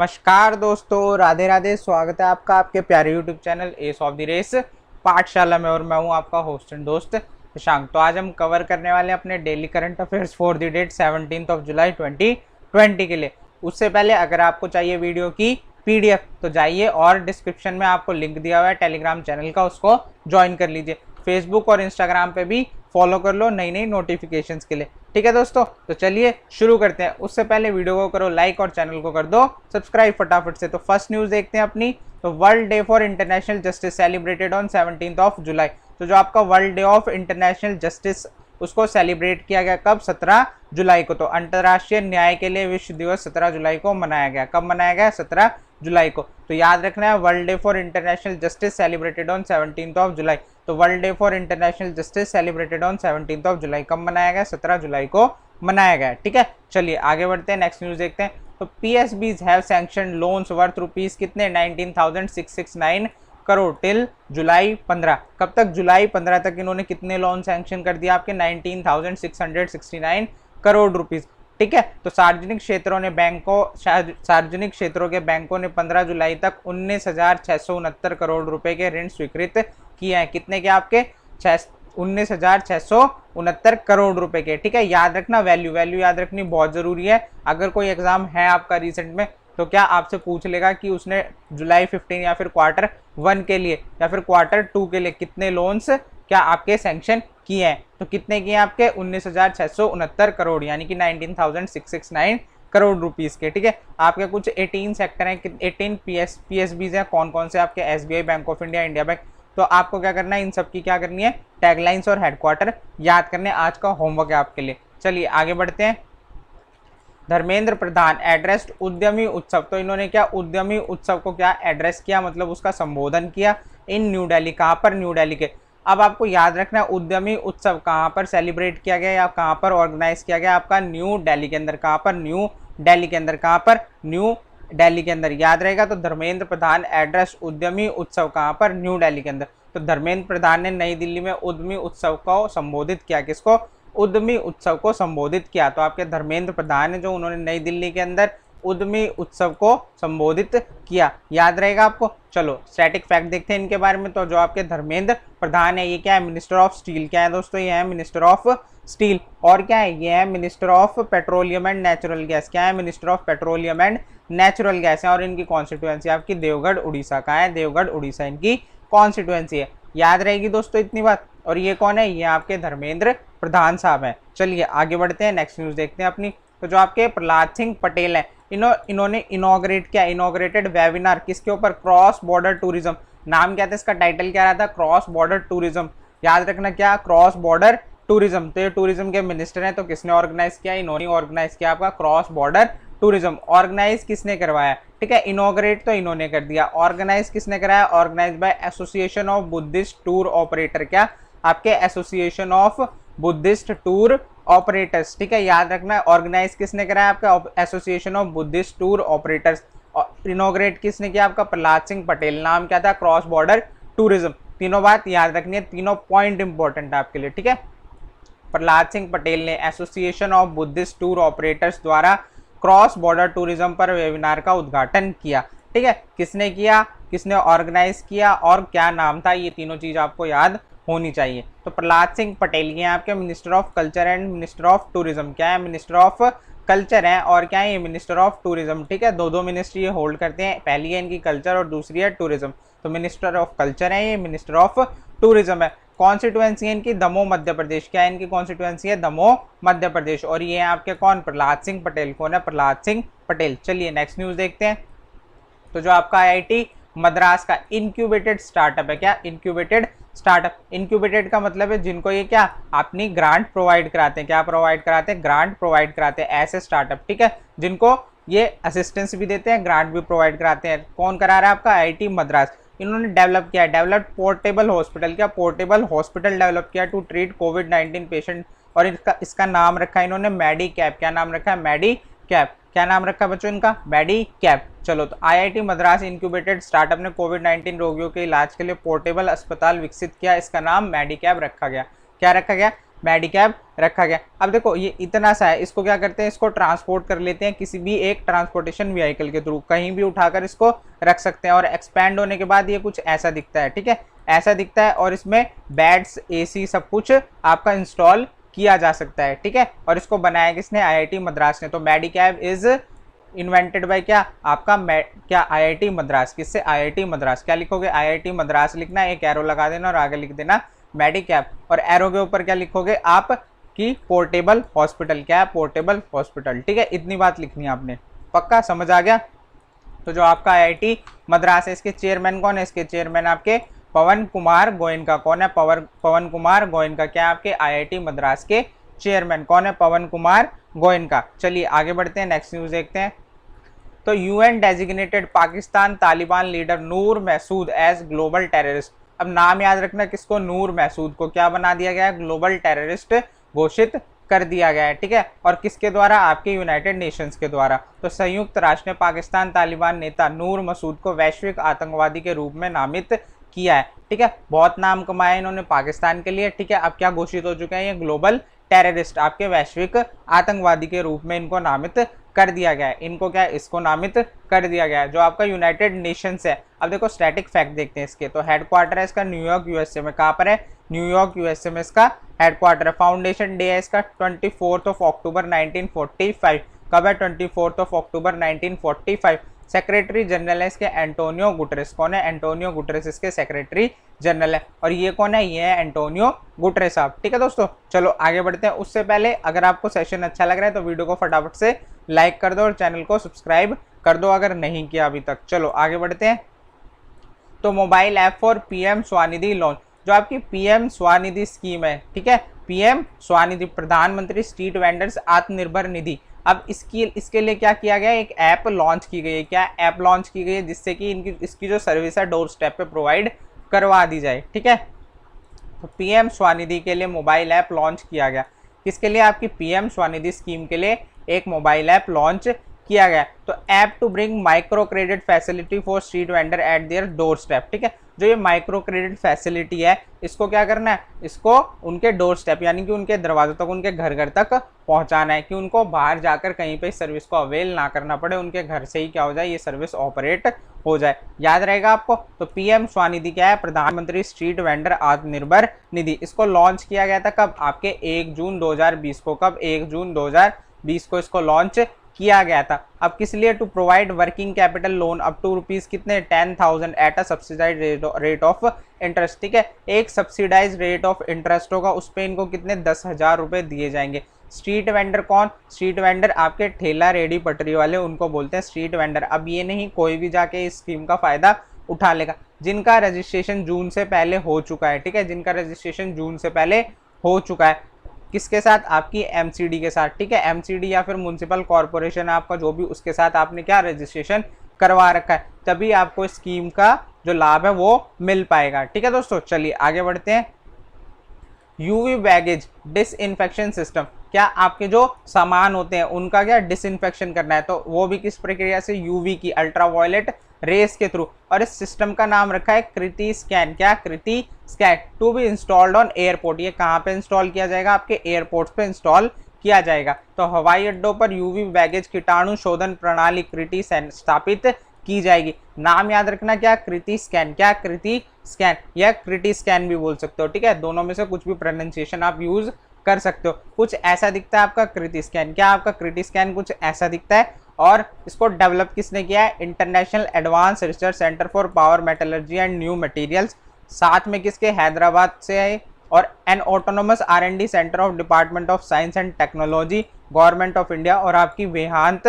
नमस्कार दोस्तों, राधे राधे। स्वागत है आपका आपके प्यारे YouTube channel ace of the race Pathshala में और मैं हूं आपका होस्ट एंड दोस्त शशांक। तो आज हम कवर करने वाले हैं अपने daily current affairs for the date 17 जुलाई 2020 के लिए। उससे पहले अगर आपको चाहिए वीडियो की पीडीएफ तो जाइए और डिस्क्रिप्शन में आपको लिंक दिया हुआ है टेलीग्राम चैनल का, उसको ज्वाइन कर लीजिए। फेसबुक और इंस्टाग्राम पे भी फॉलो कर लो नई नई नोटिफिकेशंस के लिए। ठीक है दोस्तों, तो चलिए शुरू करते हैं। उससे पहले वीडियो को करो लाइक और चैनल को कर दो सब्सक्राइब फटाफट से। तो फर्स्ट न्यूज़ देखते हैं अपनी। तो world day for international justice celebrated on 17 जुलाई। तो जो आपका world day of international justice उसको सेलिब्रेट किया गया कब? 17 जुलाई को। तो अंतर्राष्ट्रीय न्याय के लिए विश्व दिवस 17 जुलाई को मनाया गया। कब मनाया गया? 17 जुलाई को। तो याद रखना है, world day for international justice celebrated on 17 जुलाई। तो world day for international justice celebrated on 17 जुलाई कब मनाया गया? 17 जुलाई को मनाया गया। ठीक है, चलिए आगे बढ़ते हैं, नेक्स्ट न्यूज देखते हैं। तो PSBs have sanctioned loans worth rupees कितने? 19,669 करोड़ टिल जुलाई 15। कब तक? जुलाई 15 तक इन्होंने कितने लोन सैंक्शन कर दिया? आपके 19,669 करोड़ रुपीज। ठीक है, तो सार्वजनिक क्षेत्रों के बैंकों ने 15 जुलाई तक 19,669 करोड़ रुपए के ऋण स्वीकृत किए हैं। कितने के? आपके 19,669 करोड़ रुपए के। ठीक है, याद रखना, वैल्यू याद रखनी बहुत जरूरी है। अगर कोई एग्जाम है आपका रिसेंट में तो क्या आपसे पूछ लेगा कि उसने जुलाई 15 या फिर क्वार्टर 1 के लिए या फिर क्वार्टर 2 के लिए कितने लोन्स क्या आपके सैंक्शन किए हैं? तो कितने किए? आपके 19,669 करोड़, यानी कि 19,669 करोड़ रुपीस के। ठीक है, आपके कुछ 18 सेक्टर हैं, 18 पीएसबीज हैं। कौन कौन से? आपके SBI, bank of India, India bank. तो आपको क्या करना है? इन सब की क्या करनी है? टैगलाइंस और हेडक्वार्टर याद करने। आज का होमवर्क है आपके लिए। चलिए आगे बढ़ते हैं। धर्मेंद्र प्रधान एड्रेस्ड उद्यमी उत्सव। तो इन्होंने क्या उद्यमी उत्सव को क्या एड्रेस किया, मतलब उसका संबोधन किया इन न्यू दिल्ली। कहाँ पर? न्यू दिल्ली के। अब आपको याद रखना है, उद्यमी उत्सव कहाँ पर सेलिब्रेट किया गया या कहाँ पर ऑर्गेनाइज किया गया? आपका न्यू दिल्ली के अंदर। कहाँ पर? न्यू दिल्ली के अंदर। कहाँ पर? न्यू दिल्ली के अंदर। याद रहेगा। तो धर्मेंद्र प्रधान एड्रेस उद्यमी उत्सव कहाँ पर? न्यू दिल्ली के अंदर। तो धर्मेंद्र प्रधान ने नई दिल्ली में उद्यमी उत्सव को संबोधित किया। किसको? उद्यमी उत्सव को संबोधित किया। तो आपके धर्मेंद्र प्रधान ने जो उन्होंने नई दिल्ली के अंदर उद्यमी उत्सव को संबोधित किया। याद रहेगा आपको। चलो स्टैटिक फैक्ट देखते हैं इनके बारे में। तो जो आपके धर्मेंद्र प्रधान है, ये क्या है? Minister of steel. क्या है दोस्तों? ये है मिनिस्टर ऑफ स्टील। और क्या है? ये है minister of petroleum and natural gas. क्या है? Minister of petroleum and natural gas है। और इनकी कॉन्स्टिट्यूएंसी आपकी देवगढ़ उड़ीसा का है। देवगढ़ उड़ीसा इनकी कॉन्स्टिट्यूएंसी है। याद रहेगी दोस्तों इतनी बात। और ये कौन है? ये आपके धर्मेंद्र प्रधान साहब हैं। चलिए आगे बढ़ते हैं, नेक्स्ट न्यूज देखते हैं अपनी। तो जो आपके प्रहलाद सिंह पटेल हैं, इन्होंने इनॉग्रेट किया, इनॉग्रेटेड वेबिनार किसके ऊपर? Cross border tourism. नाम क्या था इसका? टाइटल क्या रहा था? Cross border tourism. याद रखना क्या? Cross border tourism. तो ये टूरिज्म के मिनिस्टर हैं। तो किसने ऑर्गेनाइज किया? इन्होंने ऑर्गेनाइज किया आपका क्रॉस बॉर्डर टूरिज्म। ऑर्गेनाइज किसने करवाया? ठीक है, इनॉग्रेट तो इन्होंने कर दिया, ऑर्गेनाइज किसने कराया? Organise by association of Buddhist tour operator. क्या? आपके association of Buddhist tour operators. ठीक है, याद रखना, ऑर्गेनाइज किसने कराया? आपका association of Buddhist tour operators. Inaugurate किसने किया? आपका प्रहलाद सिंह पटेल। नाम क्या था? Cross border tourism. तीनों बात याद रखनी है, तीनों पॉइंट इंपॉर्टेंट है आपके लिए। ठीक है, प्रहलाद सिंह पटेल ने association of Buddhist tour operators द्वारा क्रॉस बॉर्डर टूरिज्म पर वेबिनार का उद्घाटन किया। ठीक है, किसने किया? किसने ऑर्गेनाइज किया? और क्या नाम था? ये तीनों चीज आपको याद होनी चाहिए। तो प्रहलाद सिंह पटेल ये आपके minister of culture and minister of tourism. क्या है? मिनिस्टर ऑफ कल्चर है और क्या है? ये मिनिस्टर ऑफ टूरिज्म। ठीक है, दो मिनिस्ट्री ये होल्ड करते हैं, पहली है इनकी कल्चर और दूसरी है टूरिज्म। तो मिनिस्टर ऑफ कल्चर है, ये मिनिस्टर ऑफ टूरिज्म है। कॉन्स्टिट्यूएंसी है इनकी दमोह मध्य प्रदेश। क्या है इनकी कॉन्स्टिट्यूएंसी? है दमोह मध्य प्रदेश। और ये है आपके कौन? प्रहलाद सिंह पटेल। कौन है? प्रहलाद सिंह पटेल। चलिए नेक्स्ट न्यूज देखते हैं। तो जो आपका आईआईटी मद्रास का इनक्यूबेटेड स्टार्टअप है। क्या? Incubated startup. इनक्यूबेटेड का मतलब है जिनको ये क्या अपनी ग्रांट प्रोवाइड कराते हैं। क्या प्रोवाइड कराते हैं? ग्रांट प्रोवाइड कराते हैं ऐसे स्टार्टअप। ठीक है, जिनको ये असिस्टेंस भी देते हैं, ग्रांट भी प्रोवाइड कराते हैं। कौन करा रहा है? आपका आईआईटी मद्रास। इन्होंने डेवलप किया, डेवलप पोर्टेबल हॉस्पिटल। क्या? पोर्टेबल हॉस्पिटल डेवलप किया टू ट्रीट कोविड-19 पेशेंट। और इसका नाम रखा है इन्होंने मेडिकैप। क्या नाम रखा है? मेडिकैप। क्या नाम रखा है बच्चों इनका? मेडिकैप। चलो, तो आईआईटी मद्रास इनक्यूबेटेड स्टार्टअप ने कोविड-19 रोगियों के इलाज के लिए पोर्टेबल अस्पताल विकसित किया। इसका नाम मेडिकैप रखा गया। क्या रखा गया? मेडिकैप रखा गया। अब देखो ये इतना सा है, इसको क्या करते हैं, इसको ट्रांसपोर्ट कर लेते हैं किसी भी एक ट्रांसपोर्टेशन व्हीकल के थ्रू, कहीं भी उठाकर इसको रख सकते हैं। और एक्सपैंड होने के बाद ये कुछ ऐसा दिखता है, ठीक है, ऐसा दिखता है। और इसमें बेड्स, एसी सब कुछ आपका इंस्टॉल किया जा सकता है, ठीक है। और इसको बनाया किसने, आईआईटी मद्रास ने। तो मेडिकैब इज इन्वेंटेड बाय क्या, आपका क्या आईआईटी मद्रास। किससे, आईआईटी मद्रास। क्या लिखोगे, आईआईटी मद्रास लिखना, एक एरो लगा देना और आगे लिख देना मेडिकैब। और एरो के ऊपर क्या लिखोगे आप, कि पोर्टेबल हॉस्पिटल। क्या है, पोर्टेबल हॉस्पिटल, ठीक है। इतनी बात लिखनी है आपने, पक्का समझ आ गया। तो जो आपका आईआईटी मद्रास है, इसके चेयरमैन कौन है, इसके चेयरमैन आपके पवन कुमार गोयनका। कौन है, पवन कुमार गोयनका। क्या आपके आईआईटी मद्रास के चेयरमैन कौन है, पवन कुमार गोयनका। चलिए आगे बढ़ते हैं, नेक्स्ट न्यूज देखते हैं। तो UN designated Pakistan Taliban leader Noor Mehsud as global terrorist. अब नाम याद रखना किसको, नूर महसूद को क्या बना दिया गया है, ग्लोबल टेररिस्ट घोषित कर दिया गया है, ठीक है। और किसके द्वारा, आपके यूनाइटेड नेशंस के द्वारा। तो संयुक्त राष्ट्र ने पाकिस्तान तालिबान नेता नूर मसूद को वैश्विक आतंकवादी के रूप में नामित किया है, ठीक है। बहुत नाम कमाया इन्होंने पाकिस्तान के लिए, ठीक है। अब क्या घोषित हो चुके हैं, ये ग्लोबल टेररिस्ट, आपके वैश्विक आतंकवादी के रूप में इनको नामित कर दिया गया है। इनको क्या है, इसको नामित कर दिया गया है, जो आपका यूनाइटेड नेशंस है। अब देखो स्टैटिक फैक्ट देखते हैं इसके। तो हेडक्वार्टर है इसका न्यूयॉर्क यूएसए में। कहाँ पर है, न्यूयॉर्क यूएसए में इसका हेडक्वार्टर है। फाउंडेशन डे है इसका 24 अक्टूबर 1945। कब है, 24 अक्टूबर 1945। सेक्रेटरी जनरल है इसके एंटोनियो गुटरेस। कौन है, एंटोनियो गुटरेस इसके सेक्रेटरी जनरल है। और ये कौन है, ये है एंटोनियो गुटरेस साहब, ठीक है दोस्तों। चलो आगे बढ़ते हैं। उससे पहले अगर आपको सेशन अच्छा लग रहा है तो वीडियो को फटाफट से लाइक कर दो और चैनल को सब्सक्राइब कर दो अगर नहीं किया अभी तक। चलो आगे बढ़ते हैं। तो mobile app for PM Svanidhi launch. जो आपकी पीएम स्वनिधि स्कीम है, ठीक है, पीएम स्वनिधि, प्रधानमंत्री स्ट्रीट वेंडर्स आत्मनिर्भर निधि। अब इसके लिए क्या किया गया, एक ऐप लॉन्च की गई है। क्या ऐप लॉन्च की गई है, जिससे कि इसकी जो सर्विस है डोर स्टेप पे प्रोवाइड करवा दी जाए, ठीक है। तो पीएम स्वनिधि के लिए मोबाइल ऐप लॉन्च किया गया। किसके लिए, आपकी पीएम स्वनिधि स्कीम के लिए एक मोबाइल ऐप लॉन्च किया गया। तो app to bring micro credit facility for street vendor at their doorstep, ठीक है। जो ये माइक्रो क्रेडिट फैसिलिटी है, इसको क्या करना है, इसको उनके डोर स्टेप यानी कि उनके दरवाजों तक, उनके घर घर तक पहुंचाना है, कि उनको बाहर जाकर कहीं पे इस सर्विस को अवेल ना करना पड़े, उनके घर से ही क्या हो जाए, ये सर्विस ऑपरेट हो जाए। याद रहेगा आपको। तो पीएम स्वनिधि क्या है, प्रधानमंत्री स्ट्रीट वेंडर आत्मनिर्भर निधि। इसको लॉन्च किया गया था कब, आपके 1 जून 2020 को। कब, 1 जून 2020 को इसको लॉन्च किया गया था। अब किस लिए, to provide working capital loan up to rupees कितने, 10,000 at a subsidise rate of interest, ठीक है। एक सब्सिडाइज रेट ऑफ इंटरेस्ट होगा, उस पर इनको कितने, 10,000 रुपए दिए जाएंगे। स्ट्रीट वेंडर कौन, स्ट्रीट वेंडर आपके ठेला रेडी पटरी वाले, उनको बोलते हैं स्ट्रीट वेंडर। अब ये नहीं कोई भी जाके इस स्कीम का फायदा उठा लेगा, जिनका रजिस्ट्रेशन जून से पहले हो चुका है, ठीक है, जिनका रजिस्ट्रेशन जून से पहले हो चुका है। किसके साथ, आपकी एमसीडी के साथ, ठीक है। एमसीडी या फिर म्युनिसिपल कॉर्पोरेशन आपका जो भी, उसके साथ आपने क्या रजिस्ट्रेशन करवा रखा है, तभी आपको स्कीम का जो लाभ है वो मिल पाएगा, ठीक है दोस्तों। चलिए आगे बढ़ते हैं। UV baggage disinfection system. क्या आपके जो सामान होते हैं उनका क्या डिसइंफेक्शन करना है, तो वो भी किस प्रक्रिया से, यूवी की, अल्ट्रावायलेट रेस के थ्रू। और इस सिस्टम का नाम रखा है कृति स्कैन। क्या, Kriti scan, to be installed on airport. ये कहाँ पे इंस्टॉल किया जाएगा, आपके एयरपोर्ट्स पे इंस्टॉल किया जाएगा। तो हवाई अड्डों पर यूवी बैगेज कीटाणु शोधन प्रणाली कृति स्थापित की जाएगी। नाम याद रखना, क्या, कृति स्कैन। क्या, कृति स्कैन या कृति स्कैन भी बोल सकते हो, ठीक है। दोनों में से कुछ भी प्रोनाउंसिएशन आप यूज कर सकते हो। कुछ ऐसा दिखता है आपका कृति स्कैन। क्या, आपका कृति स्कैन कुछ ऐसा दिखता है। और इसको डेवलप किसने किया है, international advance research centre for power metallurgy and new materials. साथ में किसके, हैदराबाद से है। और N autonomous R&D centre of department of science and technology, government of India, और आपकी वेहांत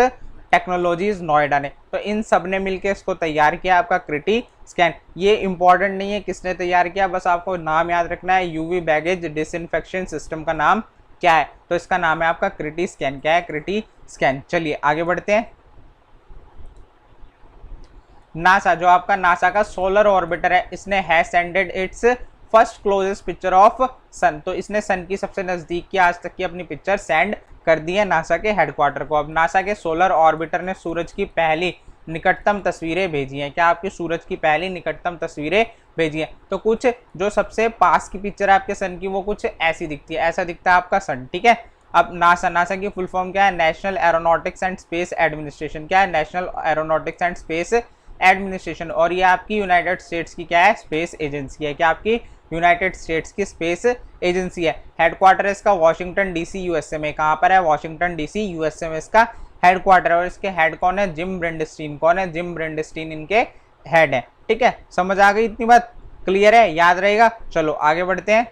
टेक्नोलॉजीज नोएडा ने। तो इन सब ने मिलकर इसको तैयार किया, आपका कृति स्कैन। ये इंपॉर्टेंट नहीं है किसने तैयार किया, बस आपको नाम याद रखना है, यूवी बैगेज डिसइंफेक्शन सिस्टम का नाम क्या है, तो इसका नाम है आपका कृति स्कैन। क्या है, कृति स्कैन। चलिए आगे बढ़ते हैं। नासा, जो आपका नासा का सोलर ऑर्बिटर है, इसने has sended its first closest picture of sun. तो इसने सन की सबसे नजदीक की आज तक की अपनी पिक्चर सेंड कर दी है नासा के हेडक्वार्टर को। अब नासा के सोलर ऑर्बिटर ने सूरज की पहली निकटतम तस्वीरें भेजी हैं। क्या, आपकी सूरज की पहली निकटतम तस्वीरें भेजी है। तो कुछ जो सबसे पास की पिक्चर है आपके सन की वो कुछ ऐसी दिखती है, ऐसा दिखता है आपका सन, ठीक है। अब नासा की फुल फॉर्म क्या है, national aeronautics and space administration. क्या है, national aeronautics and space administration. और ये आपकी यूनाइटेड स्टेट्स की क्या है, स्पेस एजेंसी है। क्या आपकी यूनाइटेड स्टेट्स की स्पेस एजेंसी है। हेडक्वार्टर इसका वॉशिंगटन डीसी यूएसए में। कहाँ पर है, वॉशिंगटन डीसी यूएसए में इसका हेडक्वार्टर है। और इसके हेड कौन है, जिम ब्रेंडस्टीन। कौन है, जिम ब्रेंडस्टीन इनके हेड है, ठीक है। समझ आ गई, इतनी बात क्लियर है, याद रहेगा। चलो आगे बढ़ते हैं।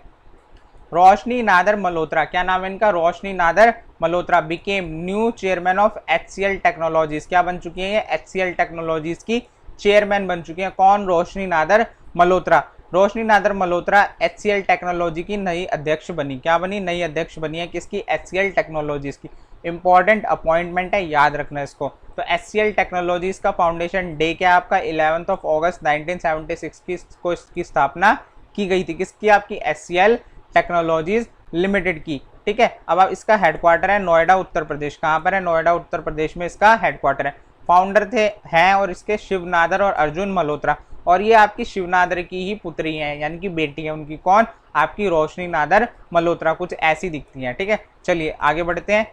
रोशनी नादर मल्होत्रा, क्या नाम है इनका, Roshni Nadar Malhotra, became new chairman of HCL technologies. क्या बन चुकी है ये, HCL टेक्नोलॉजीज की चेयरमैन बन चुकी है। कौन, रोशनी नादर मल्होत्रा। रोशनी नादर मल्होत्रा HCL टेक्नोलॉजी की नई अध्यक्ष बनी। क्या बनी, नई अध्यक्ष बनी है किसकी, HCL टेक्नोलॉजीज की। इंपॉर्टेंट अपॉइंटमेंट है, याद रखना इसको। तो HCL टेक्नोलॉजीज का फाउंडेशन डे क्या आपका 11 अगस्त 1976 को इसकी स्थापना की गई थी। किसकी, आपकी HCL टेक्नोलॉजीज लिमिटेड की, ठीक है। अब आप इसका हेडक्वार्टर है नोएडा उत्तर प्रदेश। कहाँ पर है, नोएडा उत्तर प्रदेश में इसका हेडक्वार्टर है। फाउंडर थे हैं और इसके शिव नादर और अर्जुन मल्होत्रा। और ये आपकी शिव नादर की ही पुत्री है, यानी कि बेटी है उनकी। कौन, आपकी रोशनी नादर मल्होत्रा, कुछ ऐसी दिखती है, ठीक है। चलिए आगे बढ़ते हैं।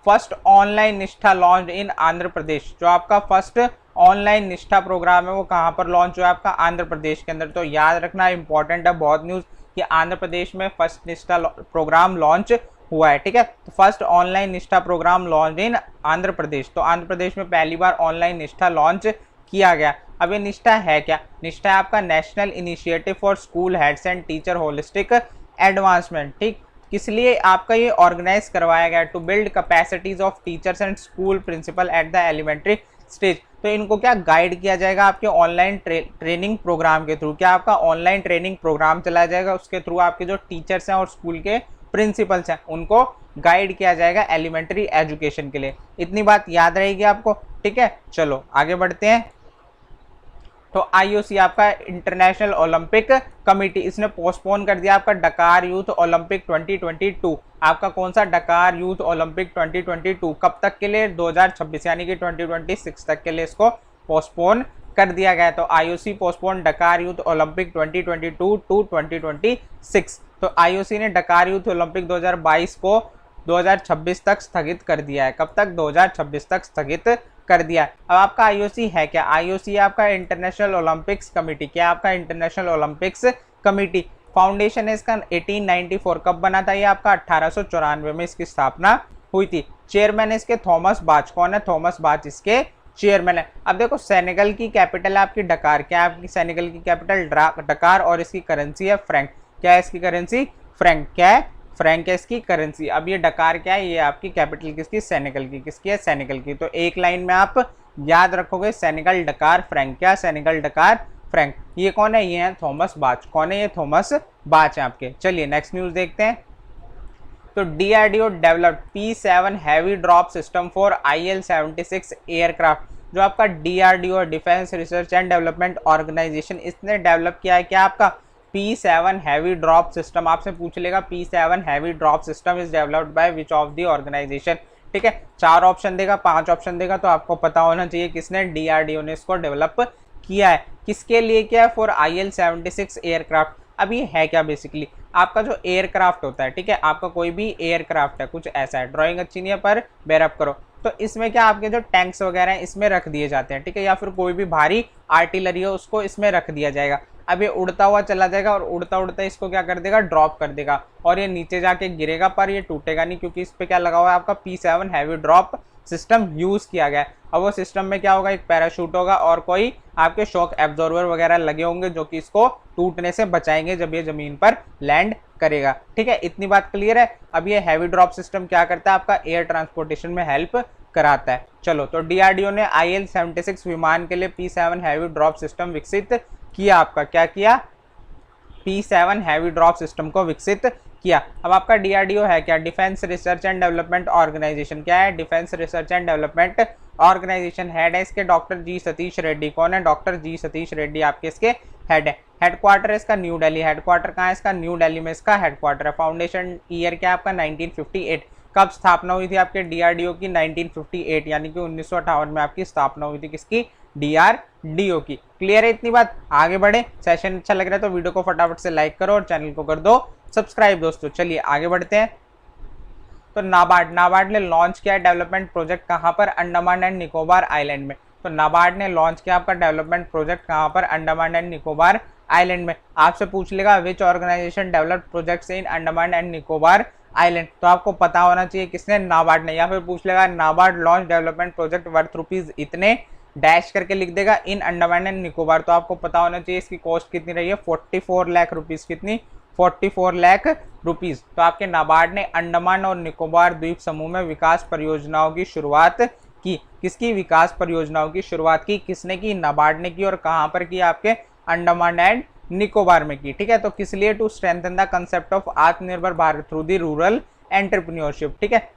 फर्स्ट ऑनलाइन निष्ठा लॉन्च इन आंध्र प्रदेश। जो आपका फर्स्ट ऑनलाइन निष्ठा प्रोग्राम है वो कहाँ पर लॉन्च हुआ है, आपका आंध्र प्रदेश के अंदर। तो याद रखना, इंपॉर्टेंट है बहुत न्यूज़, कि आंध्र प्रदेश में फर्स्ट निष्ठा प्रोग्राम लॉन्च हुआ है, ठीक है। तो फर्स्ट ऑनलाइन निष्ठा programme launch in Andhra Pradesh. तो आंध्र प्रदेश में पहली बार ऑनलाइन निष्ठा लॉन्च किया गया। अब ये निष्ठा है क्या, निष्ठा है आपका national initiative for school heads and teacher holistic advancement, ठीक। किस लिए आपका ये ऑर्गेनाइज करवाया गया, to build capacities of teachers and school principal at the elementary stage. तो इनको क्या गाइड किया जाएगा आपके ऑनलाइन ट्रेनिंग प्रोग्राम के थ्रू। क्या आपका ऑनलाइन ट्रेनिंग प्रोग्राम चलाया जाएगा, उसके थ्रू आपके जो टीचर्स हैं और स्कूल के प्रिंसिपल्स हैं उनको गाइड किया जाएगा एलिमेंट्री एजुकेशन के लिए। इतनी बात याद रहेगी आपको, ठीक है। चलो आगे बढ़ते हैं। तो IOC आपका इंटरनेशनल ओलंपिक कमेटी, इसने पोस्टपोन कर दिया आपका डकार यूथ ओलंपिक 2022। आपका कौन सा, डकार यूथ ओलंपिक 2022, कब तक के लिए, 2026 यानी कि 2026 तक के लिए इसको पोस्टपोन कर दिया गया। तो IOC पोस्टपोन डकार यूथ ओलंपिक 2022 टू 2026। तो IOC ने डकार यूथ ओलंपिक 2022 को 2026 तक स्थगित कर दिया है। कब तक, 2026 तक स्थगित कर दिया। अब आपका IOC है क्या, IOC आपका इंटरनेशनल ओलंपिक्स कमेटी। क्या आपका इंटरनेशनल ओलंपिक्स कमेटी, फाउंडेशन है इसका 1894। कब बना था ये आपका, 1894 में इसकी स्थापना हुई थी। चेयरमैन है इसके थॉमस बाच। कौन है, थॉमस बाच इसके चेयरमैन है। अब देखो सेनेगल की कैपिटल है आपकी डकार। क्या आपकी सेनेगल की कैपिटल डकार, और इसकी करेंसी है फ्रैंक। क्या है इसकी करेंसी, फ्रैंक। क्या है, फ्रैंक है इसकी करेंसी। अब ये डकार क्या है, ये आपकी कैपिटल किसकी, सेनेगल की। किसकी है, सेनेगल की। तो एक लाइन में आप याद रखोगे सेनेगल डकार फ्रैंक। क्या, सेनेगल डकार फ्रैंक। ये कौन है, ये है थॉमस बाच। कौन है, ये थॉमस बाच है आपके। चलिए नेक्स्ट न्यूज देखते हैं। तो DRDO developed P7 heavy drop system for IL-76 aircraft. जो आपका DRDO defence research and development organisation, इसने डेवलप किया है क्या आपका P7 हैवी ड्रॉप सिस्टम। आपसे पूछ लेगा P7 heavy drop system is developed by which of the organisation, ठीक है। 4 ऑप्शन देगा, 5 ऑप्शन देगा, तो आपको पता होना चाहिए किसने, DRDO ने इसको डेवलप किया है। किसके लिए किया है, फॉर IL-76 एयरक्राफ्ट। अब ये है क्या, बेसिकली आपका जो एयरक्राफ्ट होता है, ठीक है, आपका कोई भी एयरक्राफ्ट है, कुछ ऐसा है, ड्राइंग अच्छी नहीं है पर बेरअप करो। तो इसमें क्या आपके जो टैंक्स वगैरह हैं इसमें रख दिए जाते हैं, ठीक है, या फिर कोई भी भारी आर्टिलरी हो उसको इसमें रख दिया जाएगा। अब ये उड़ता हुआ चला जाएगा और उड़ता उड़ता इसको क्या कर देगा, ड्रॉप कर देगा, और ये नीचे जाके गिरेगा पर ये टूटेगा नहीं, क्योंकि इस पे क्या लगा हुआ है, आपका P7 heavy drop system use किया गया है। अब वो सिस्टम में क्या होगा, एक पैराशूट होगा और कोई आपके शॉक एब्जॉर्बर वगैरह लगे होंगे जो कि इसको टूटने से बचाएंगे जब ये जमीन पर लैंड करेगा, ठीक है। इतनी बात क्लियर है। अब ये हैवी ड्रॉप सिस्टम क्या करता है, आपका एयर ट्रांसपोर्टेशन में हेल्प कराता है। चलो, तो DRDO ने IL-76 विमान के लिए P7 हैवी ड्रॉप सिस्टम विकसित किया। आपका क्या किया, P7 हैवी ड्रॉप सिस्टम को विकसित किया। अब आपका DRDO है क्या, defence research and development organisation. क्या है, defence research and development organisation. Head है इसके डॉक्टर जी सतीश रेड्डी। कौन है, डॉक्टर जी सतीश रेड्डी आपके इसके हेड है। हेडक्वार्टर इसका न्यू दिल्ली। हेडक्वार्टर कहाँ है इसका, न्यू दिल्ली में इसका हेडक्वार्टर है। फाउंडेशन ईयर क्या आपका 1958। कब स्थापना हुई थी आपके DRDO की, 1958, यानी कि 1958 में आपकी स्थापना हुई थी। किसकी, DRDO की। क्लियर है इतनी बात? आगे बढ़े। सेशन अच्छा लग रहा है तो वीडियो को फटाफट से लाइक करो और चैनल को कर दो सब्सक्राइब दोस्तों। चलिए आगे बढ़ते हैं। तो नाबार्ड ने लॉन्च किया डेवलपमेंट प्रोजेक्ट कहाँ पर? अंडमान एंड निकोबार आइलैंड में। तो नाबार्ड ने लॉन्च किया आपका डेवलपमेंट प्रोजेक्ट कहाँ पर? अंडमान एंड निकोबार आइलैंड में। आपसे पूछ लेगा which organization develop projects in Andaman and Nicobar island, तो आपको पता होना चाहिए किसने? नाबार्ड ने। या फिर पूछ लेगा NABARD launch development project worth rupees इतने डैश करके लिख देगा इन अंडमान एंड निकोबार, तो आपको पता होना चाहिए इसकी कॉस्ट कितनी रही है? 44 लाख रुपीज। कितनी? 44 लाख रुपीज। तो आपके नाबार्ड ने अंडमान और निकोबार द्वीप समूह में विकास परियोजनाओं की शुरुआत की। किसकी विकास परियोजनाओं की शुरुआत की? किसने की? नाबार्ड ने की। और कहां पर की? आपके अंडमान एंड निकोबार में की। ठीक है, तो किस लिए? To strengthen the concept of Atmanirbhar Bharat through the rural entrepreneurship. ठीक है,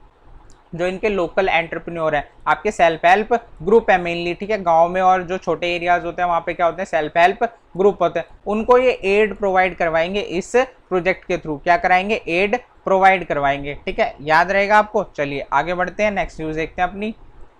जो इनके लोकल एंटरप्रेन्योर है, आपके सेल्फ हेल्प ग्रुप है मेनली। ठीक है, गांव में और जो छोटे एरियाज होते हैं वहां पे क्या होते हैं? सेल्फ हेल्प ग्रुप होते हैं। उनको ये एड प्रोवाइड करवाएंगे इस प्रोजेक्ट के थ्रू। क्या कराएंगे? एड प्रोवाइड करवाएंगे। ठीक है, याद रहेगा आपको। चलिए आगे बढ़ते हैं, नेक्स्ट न्यूज देखते हैं अपनी।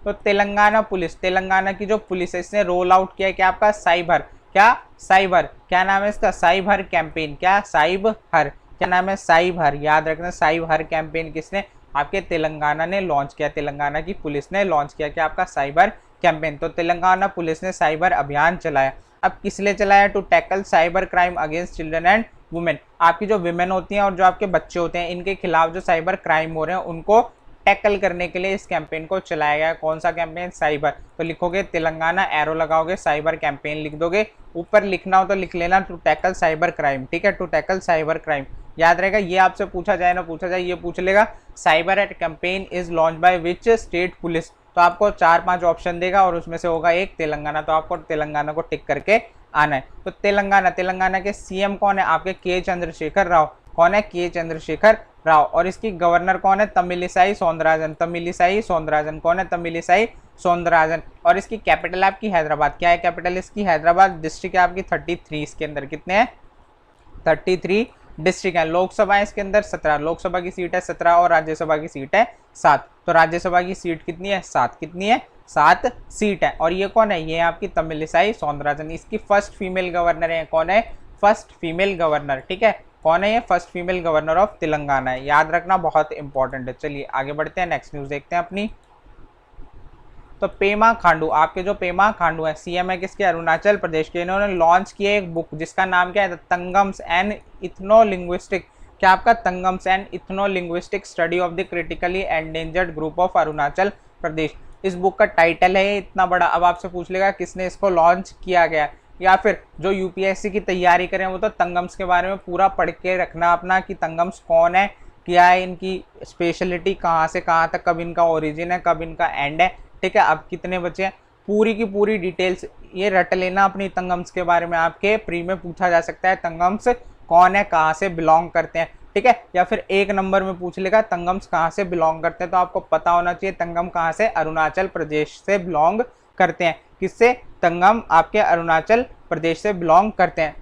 तो तेलंगाना पुलिस, तेलंगाना की जो पुलिस है इसने रोल आउट किया क्या? आपका साइबर, क्या? साइबर, क्या नाम है इसका? Cyber campaign. क्या? साइबर, क्या नाम है? साइबर। याद रखना, साइबर कैंपेन किसने? आपके तेलंगाना ने लॉन्च किया। तेलंगाना की पुलिस ने लॉन्च किया क्या? आपका साइबर कैंपेन। तो तेलंगाना पुलिस ने साइबर अभियान चलाया। अब किस लिए चलाया? To tackle cyber crime against children and women. आपकी जो विमेन होती हैं और जो आपके बच्चे होते हैं, इनके खिलाफ जो साइबर क्राइम हो रहे हैं उनको टैकल करने के लिए इस कैंपेन को चलाया गया। कौन सा कैंपेन? साइबर। तो लिखोगे तेलंगाना, एरो लगाओगे, साइबर कैंपेन लिख दोगे। ऊपर लिखना हो तो लिख लेना टू टैकल साइबर क्राइम। ठीक है, टू टैकल साइबर क्राइम याद रहेगा। ये आपसे पूछा जाए ना पूछा जाए, ये पूछ लेगा cyber at campaign is launch by which state police, तो आपको 4-5 ऑप्शन देगा और उसमें से होगा एक तेलंगाना। तो आपको तेलंगाना को टिक करके आना है। तो तेलंगाना, तेलंगाना के सीएम कौन है? आपके के चंद्रशेखर राव। कौन है? के चंद्रशेखर राव। और इसकी गवर्नर कौन है? तमिलिसाई सौंदरराजन। तमिलिसाई सौंदरराजन। कौन है? तमिलिसाई सौंदरराजन। और इसकी कैपिटल आपकी हैदराबाद। क्या है कैपिटल इसकी? हैदराबाद। डिस्ट्रिक्ट है आपकी 33। इसके अंदर कितने हैं? 33 डिस्ट्रिक्ट है। लोकसभा है इसके अंदर 17। लोकसभा की सीट है 17 और राज्यसभा की सीट है 7। तो राज्यसभा की सीट कितनी है? 7। कितनी है? 7 सीट है। और ये कौन है? ये आपकी तमिलिसाई सौंदरराजन। इसकी फर्स्ट फीमेल गवर्नर है। कौन है? First female governor. ठीक है, कौन है ये? First female governor of Telangana है। याद रखना, बहुत इंपॉर्टेंट है। चलिए आगे बढ़ते हैं, नेक्स्ट न्यूज देखते हैं अपनी। तो पेमा खांडू, आपके जो पेमा खांडू है सीएम है किसके? अरुणाचल प्रदेश के। इन्होंने लॉन्च किया एक बुक जिसका नाम क्या है? Tangams and ethnolinguistic. क्या आपका? Tangams and ethnolinguistic study of the critically endangered group of Arunachal Pradesh. इस बुक का टाइटल है इतना बड़ा। अब आपसे पूछ लेगा किसने इसको लॉन्च किया गया, या फिर जो यूपीएससी की तैयारी करें वो तो तंगम्स के बारे में पूरा पढ़ के रखना अपना कि तंगम्स कौन है, क्या है इनकी स्पेशलिटी, कहाँ से कहाँ तक, कब इनका ओरिजिन है, कब इनका एंड है। ठीक है, अब कितने बचे हैं, पूरी की पूरी डिटेल्स ये रट लेना अपनी। तंगम्स के बारे में आपके प्री में पूछा जा सकता है, तंगम्स कौन है, कहाँ से बिलोंग करते हैं। ठीक है, या फिर एक नंबर में पूछ लेगा तंगम्स कहाँ से बिलोंग करते हैं, तो आपको पता होना चाहिए तंगम कहाँ से? अरुणाचल प्रदेश से बिलोंग करते हैं। किससे? तंगम आपके अरुणाचल प्रदेश से बिलोंग करते हैं।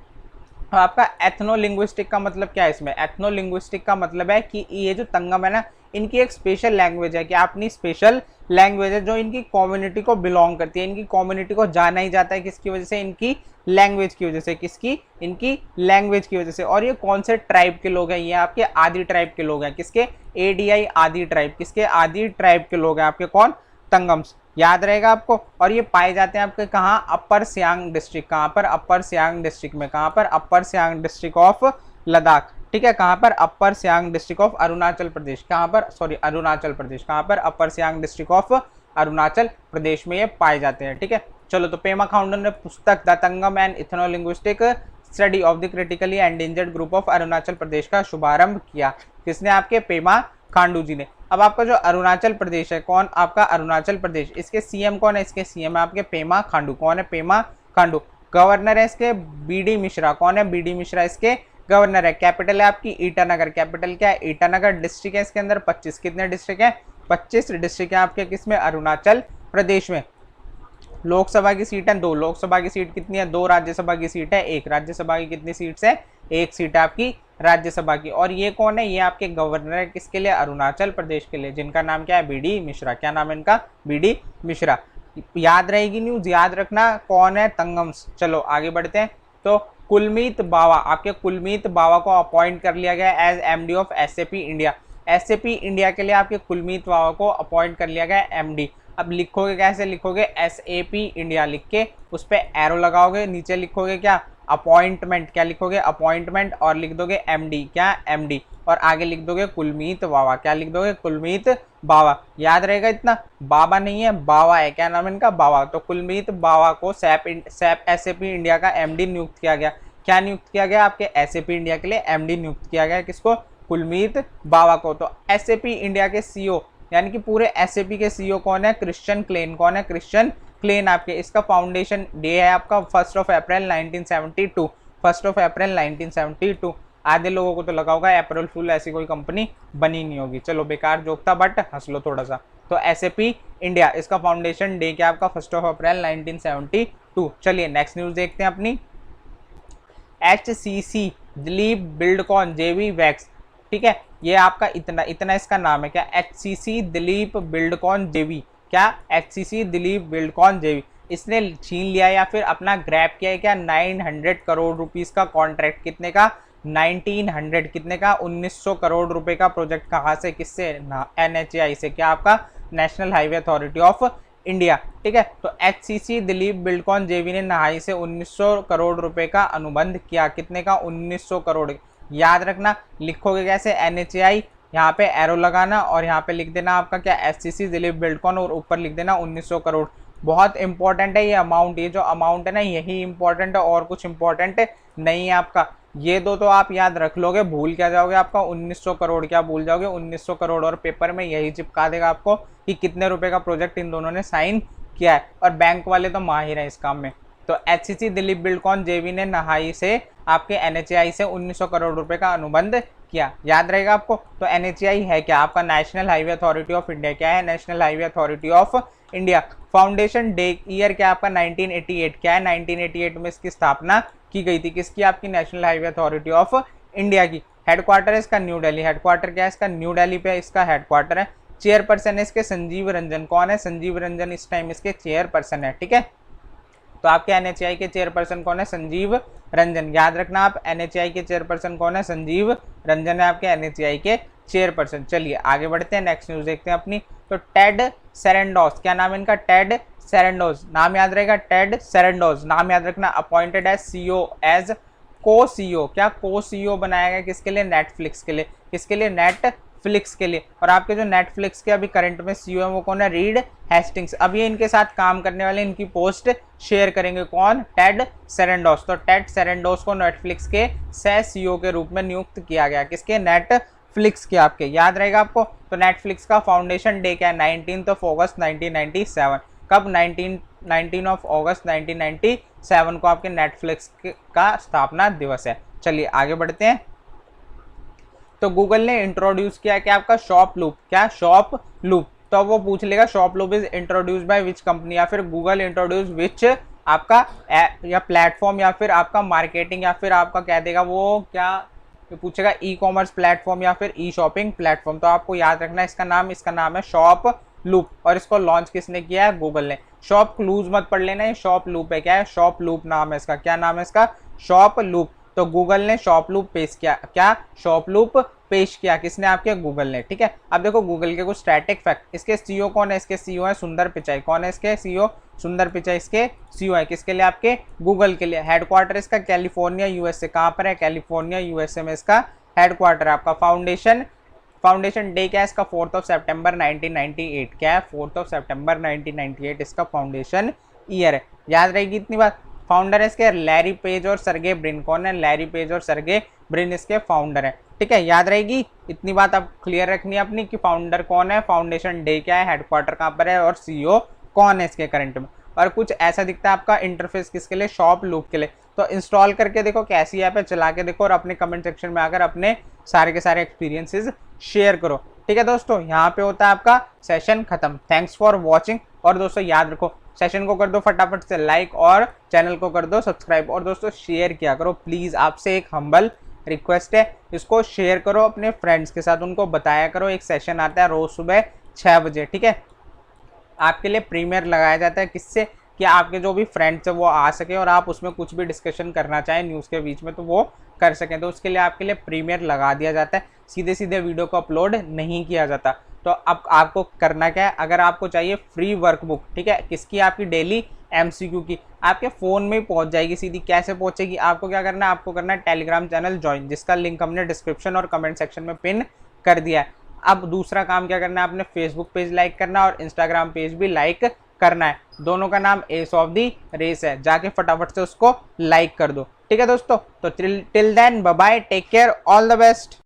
आपका एथनोलिंग्विस्टिक का मतलब क्या है इसमें? एथनोलिंग्विस्टिक का मतलब है कि ये जो तंगम है ना, इनकी एक स्पेशल लैंग्वेज है कि अपनी स्पेशल लैंग्वेज है जो इनकी कम्युनिटी को बिलोंग करती है। इनकी कम्युनिटी को जाना ही जाता है किसकी वजह से? इनकी लैंग्वेज की वजह से। किसकी? इनकी लैंग्वेज की वजह से। और ये कौन से ट्राइब के लोग हैं? ये आपके आदि ट्राइब के लोग हैं। किसके? एडीआई आदि ट्राइब। किसके? आदि ट्राइब के लोग हैं आपके। कौन? तंगम्स। याद रहेगा आपको। और ये पाए जाते हैं आपके कहाँ? अपर सियांग डिस्ट्रिक्ट। कहाँ पर? अपर सियांग डिस्ट्रिक्ट में। कहाँ पर? अपर सियांग डिस्ट्रिक्ट ऑफ लद्दाख। ठीक है, कहाँ पर? अपर सियांग डिस्ट्रिक्ट ऑफ अरुणाचल प्रदेश। कहाँ पर? सॉरी, अरुणाचल प्रदेश। कहाँ पर? अपर सियांग डिस्ट्रिक्ट ऑफ अरुणाचल प्रदेश में ये पाए जाते हैं। ठीक है, चलो। तो पेमा खांडू ने पुस्तक the Tangam and ethnolinguistic study of the critically endangered group of Arunachal Pradesh का शुभारंभ किया। किसने? आपके पेमा खांडू जी ने। अब आपका जो अरुणाचल प्रदेश है, कौन? आपका अरुणाचल प्रदेश। इसके सीएम कौन है? इसके सीएम है आपके पेमा खांडू। कौन है? पेमा खांडू। गवर्नर है इसके बीडी मिश्रा। कौन है? बीडी मिश्रा इसके गवर्नर है। कैपिटल है आपकी ईटानगर। कैपिटल क्या है? ईटानगर। डिस्ट्रिक्ट है इसके अंदर 25। कितने डिस्ट्रिक्ट है? 25 डिस्ट्रिक्ट है आपके किसमें? अरुणाचल प्रदेश में। लोकसभा की सीट है 2। लोकसभा की सीट कितनी है? 2। राज्यसभा की सीट है 1। राज्यसभा की कितनी सीट्स है? 1 सीट है आपकी राज्यसभा की। और ये कौन है? ये आपके गवर्नर है किसके लिए? अरुणाचल प्रदेश के लिए, जिनका नाम क्या है? बीडी मिश्रा। क्या नाम है इनका? बीडी मिश्रा। याद रहेगी न्यूज, याद रखना कौन है तंगम। चलो आगे बढ़ते हैं। तो कुलमीत बावा, आपके कुलमीत बावा को अपॉइंट कर लिया गया as MD of SAP India. SAP India के लिए आपके कुलमीत बावा को अपॉइंट कर लिया गया एमडी। अब लिखोगे कैसे, लिखोगे एसएपी इंडिया लिख के उस पर एरो लगाओगे, नीचे लिखोगे क्या अपॉइंटमेंट, क्या लिखोगे अपॉइंटमेंट, और लिख दोगे एमडी, क्या एमडी, और आगे लिख दोगे कुलमीत बावा, क्या लिख दोगे कुलमीत बावा। याद रहेगा इतना, बाबा नहीं है बावा है, क्या नाम है इनका बावा। तो कुलमीत बावा को सैप एसएपी इंडिया का एमडी नियुक्त किया गया। क्या नियुक्त किया गया, आपके एसएपी इंडिया के लिए एमडी नियुक्त किया गया, किसको, कुलमीत बावा को। तो एसएपी इंडिया के सीईओ यानी कि पूरे एसएपी के सीईओ कौन है, क्रिश्चियन क्लेन। कौन है, क्रिश्चियन क्लेन। आपके इसका फाउंडेशन डे है आपका 1 अप्रैल 1972, 1 अप्रैल 1972। आधे लोगों को तो लगा होगा अप्रैल फुल, ऐसी कोई कंपनी बनी नहीं होगी। चलो बेकार जोक था बट हंस लो थोड़ा सा। तो एसएपी इंडिया इसका फाउंडेशन डे क्या आपका 1 अप्रैल 1972। चलिए नेक्स्ट न्यूज देखते हैं अपनी। HCC दिलीप बिल्डकॉन जेवी वैक्स, ठीक है, ये आपका इतना इसका नाम है क्या, HCC दिलीप बिल्डकॉन जेवी, क्या HCC दिलीप बिल्डकॉन जेवी। इसने छीन लिया या फिर अपना ग्रैब किया है क्या 900 करोड़ रुपीस का कॉन्ट्रैक्ट। कितने का, 1900, कितने का 1900 करोड़ रुपए का प्रोजेक्ट। कहाँ से, किससे, NHAI से, क्या आपका national highway authority of India, ठीक है। तो HCC दिलीप बिल्डकॉन जेवी ने नहाई से 1900 करोड़ रुपए का अनुबंध किया। कितने का, 1900 करोड़। याद रखना, लिखोगे कैसे, NHAI, यहाँ पे एरो लगाना और यहाँ पे लिख देना आपका क्या HCC दिलीप बिल्डकॉन, और ऊपर लिख देना 1900 करोड़। बहुत इंपॉर्टेंट है ये अमाउंट, ये जो अमाउंट है ना यही इंपॉर्टेंट है और कुछ इंपॉर्टेंट नहीं है आपका। ये दो तो आप याद रख लोगे, भूल क्या जाओगे, आपका 1900 करोड़ क्या भूल जाओगे, 1900 करोड़। और पेपर में यही चिपका देगा आपको कि कितने रुपए का प्रोजेक्ट इन दोनों ने साइन किया है। और बैंक वाले तो माहिर हैं इस काम में। तो HCC दिलीप बिल्डकॉन जेवी ने नहाई से आपके NHAI से 1900 करोड़ रुपए का अनुबंध किया। याद रहेगा आपको। तो NHAI है क्या, आपका national highway authority of India. क्या है, national highway authority of India. Foundation day year क्या आपका 1988, क्या है 1988 में इसकी स्थापना की गई थी। किसकी, आपकी national highway authority of India की। हेडक्वार्टर है इसका न्यू दिल्ली, हेडक्वार्टर क्या है इसका न्यू दिल्ली पे इसका हेडक्वार्टर है। चेयरपर्सन है इसके संजीव रंजन। कौन है, संजीव रंजन इस टाइम इसके चेयरपर्सन है, ठीक है। तो आपके NHAI के चेयरपर्सन कौन है, संजीव रंजन। याद रखना आप, NHAI के चेयरपर्सन कौन है, संजीव रंजन है आपके NHAI के चेयरपर्सन। चलिए आगे बढ़ते हैं, नेक्स्ट न्यूज देखते हैं अपनी। तो टेड सेरेंडोस, क्या नाम है इनका, टेड सेरेंडोस, नाम याद रहेगा, टेड सेरेंडोस नाम याद रखना। अपॉइंटेड एज CEO, एज को CEO, क्या को CEO बनाया गया, किसके लिए, नेटफ्लिक्स के लिए। किसके लिए, नेटफ्लिक्स के लिए। और आपके जो नेटफ्लिक्स के अभी करंट में CEO है वो कौन है, रीड हेस्टिंग्स। अब ये इनके साथ काम करने वाले, इनकी पोस्ट शेयर करेंगे, कौन, टेड सेरेंडोस। तो टेड सेरेंडोस को नेटफ्लिक्स के सह CEO के रूप में नियुक्त किया गया। किसके, नेटफ्लिक्स के आपके। याद रहेगा आपको। तो नेटफ्लिक्स का फाउंडेशन डे क्या है, 19 अगस्त 1997। कब, 19 अगस्त 1997 को आपके नेटफ्लिक्स का स्थापना दिवस है। चलिए आगे बढ़ते हैं। तो गूगल ने इंट्रोड्यूस किया क्या आपका शॉप लूप, क्या शॉप लूप। तो वो पूछ लेगा shop loop is introduce by which company, या फिर गूगल इंट्रोड्यूस विच आपका या प्लेटफॉर्म, या फिर आपका मार्केटिंग, या फिर आपका कह देगा वो क्या पूछेगा ई-कॉमर्स प्लेटफॉर्म या फिर ई शॉपिंग प्लेटफॉर्म। तो आपको याद रखना इसका नाम है शॉप लूप। और इसको लॉन्च किसने किया है, गूगल ने। शॉप क्लूज मत पढ़ लेना, ये शॉप लूप है। क्या है, शॉप लूप नाम है इसका। क्या नाम है इसका, शॉप लूप। तो गूगल ने शॉप लूप पेश किया, क्या शॉप लूप पेश किया, किसने, आपके गूगल ने, ठीक है। अब देखो गूगल के कुछ स्टैटिक फैक्ट। इसके CEO कौन है, इसके CEO है सुंदर पिचाई। कौन है इसके CEO, सुंदर पिचाई इसके CEO है। किसके लिए, आपके गूगल के लिए। हेडक्वार्टर इसका कैलिफोर्निया USA। कहाँ पर है, कैलिफोर्निया USA में इसका हेडक्वार्टर है। आपका फाउंडेशन डे क्या है इसका, 4 सितंबर 1998। क्या है, 4 सितंबर 1998 इसका फाउंडेशन ईयर है। याद रहेगी इतनी बात। फाउंडर है इसके लैरी पेज और सर्गे ब्रिन। कौन है, लैरी पेज और सर्गे ब्रिन इसके फाउंडर है, ठीक है। याद रहेगी इतनी बात आप क्लियर रखनी है अपनी कि फाउंडर कौन है, फाउंडेशन डे क्या है, हेडक्वार्टर कहाँ पर है, और CEO कौन है इसके करंट में। और कुछ ऐसा दिखता है आपका इंटरफेस किसके लिए, शॉप लूप के लिए। तो इंस्टॉल करके देखो कैसी ऐप है, चला के देखो और अपने कमेंट सेक्शन में आकर अपने सारे के सारे एक्सपीरियंसेस शेयर करो, ठीक है दोस्तों। यहाँ पे होता है आपका सेशन खत्म। Thanks for watching. और दोस्तों याद रखो, सेशन को कर दो फटाफट से लाइक और चैनल को कर दो सब्सक्राइब। और दोस्तों शेयर किया करो प्लीज़, आपसे एक हम्बल रिक्वेस्ट है, इसको शेयर करो अपने फ्रेंड्स के साथ, उनको बताया करो एक सेशन आता है रोज़ सुबह 6 बजे, ठीक है। आपके लिए प्रीमियर लगाया जाता है, किससे कि आपके जो भी फ्रेंड्स है वो आ सके और आप उसमें कुछ भी डिस्कशन करना चाहें न्यूज़ के बीच में तो वो कर सकें। तो उसके लिए आपके लिए प्रीमियर लगा दिया जाता है, सीधे सीधे वीडियो को अपलोड नहीं किया जाता। तो अब आपको करना क्या है, अगर आपको चाहिए फ्री वर्कबुक, ठीक है, किसकी, आपकी डेली एमसीक्यू की, आपके फ़ोन में ही पहुंच जाएगी सीधी। कैसे पहुंचेगी, आपको क्या करना है, आपको करना है टेलीग्राम चैनल ज्वाइन, जिसका लिंक हमने डिस्क्रिप्शन और कमेंट सेक्शन में पिन कर दिया है। अब दूसरा काम क्या करना है, आपने फेसबुक पेज लाइक करना है और इंस्टाग्राम पेज भी लाइक करना है। दोनों का नाम एस ऑफ दी रेस है, जाके फटाफट से उसको लाइक कर दो। ठीक है दोस्तों, तो till then bye bye, take care, all the best.